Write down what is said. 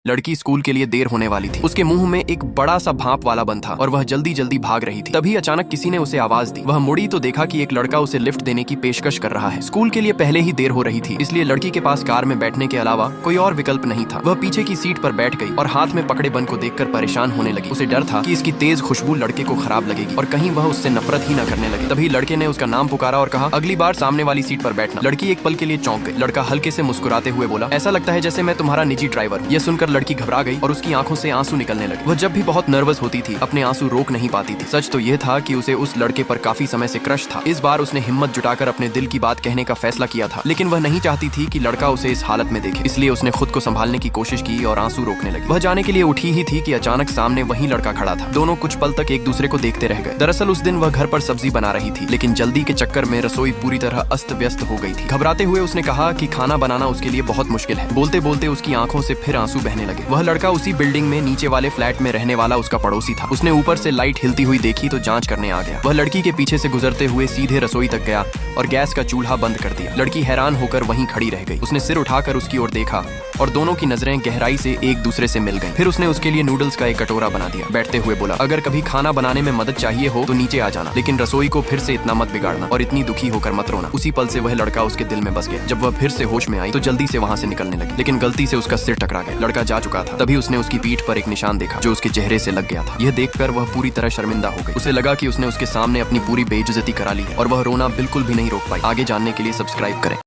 लड़की स्कूल के लिए देर होने वाली थी। उसके मुंह में एक बड़ा सा भाप वाला बंद था और वह जल्दी जल्दी भाग रही थी। तभी अचानक किसी ने उसे आवाज दी। वह मुड़ी तो देखा कि एक लड़का उसे लिफ्ट देने की पेशकश कर रहा है। स्कूल के लिए पहले ही देर हो रही थी, इसलिए लड़की के पास कार में बैठने के अलावा कोई और विकल्प नहीं था। वह पीछे की सीट पर बैठ गई और हाथ में पकड़े बंद को देखकर परेशान होने लगी। उसे डर था कि इसकी तेज खुशबू लड़के को खराब लगेगी और कहीं वह उससे नफरत ही न करने लगे। तभी लड़के ने उसका नाम पुकारा और कहा, अगली बार सामने वाली सीट पर बैठना। लड़की एक पल के लिए चौंक गई। लड़का हल्के से मुस्कुराते हुए बोला, ऐसा लगता है जैसे मैं तुम्हारा निजी ड्राइवर। यह सुनकर लड़की घबरा गई और उसकी आंखों से आंसू निकलने लगे। वह जब भी बहुत नर्वस होती थी अपने आंसू रोक नहीं पाती थी। सच तो यह था कि उसे उस लड़के पर काफी समय से क्रश था। इस बार उसने हिम्मत जुटाकर अपने दिल की बात कहने का फैसला किया था, लेकिन वह नहीं चाहती थी कि लड़का उसे इस हालत में देखे। इसलिए उसने खुद को संभालने की कोशिश की और आंसू रोकने लगी। वह जाने के लिए उठी ही थी कि अचानक सामने वही लड़का खड़ा था। दोनों कुछ पल तक एक दूसरे को देखते रह गए। दरअसल उस दिन वह घर पर सब्जी बना रही थी, लेकिन जल्दी के चक्कर में रसोई पूरी तरह अस्त व्यस्त हो गई थी। घबराते हुए उसने कहा कि खाना बनाना उसके लिए बहुत मुश्किल है। बोलते बोलते उसकी आंखों से फिर आंसू बहने लगे। वह लड़का उसी बिल्डिंग में नीचे वाले फ्लैट में रहने वाला उसका पड़ोसी था। उसने ऊपर से लाइट हिलती हुई देखी तो जांच करने आ गया। वह लड़की के पीछे से गुजरते हुए सीधे रसोई तक गया और गैस का चूल्हा बंद कर दिया। लड़की हैरान होकर वहीं खड़ी रह गई। उसने सिर उठाकर उसकी ओर देखा और दोनों की नजरें गहराई से एक दूसरे से मिल गईं। फिर उसने उसके लिए नूडल्स का एक कटोरा बना दिया। बैठते हुए बोला, अगर कभी खाना बनाने में मदद चाहिए हो तो नीचे आ जाना, लेकिन रसोई को फिर से इतना मत बिगाड़ना और इतनी दुखी होकर मत रोना। उसी पल से वह लड़का उसके दिल में बस गया। जब वह फिर से होश में आई तो जल्दी से वहां से निकलने लगी, लेकिन गलती से उसका सिर टकरा गया। लड़का जा चुका था। तभी उसने उसकी पीठ पर एक निशान देखा जो उसके चेहरे से लग गया था। यह देखकर वह पूरी तरह शर्मिंदा हो गई। उसे लगा कि उसने उसके सामने अपनी पूरी बेइज्जती करा ली है और वह रोना बिल्कुल भी नहीं रोक पाई। आगे जानने के लिए सब्सक्राइब करें।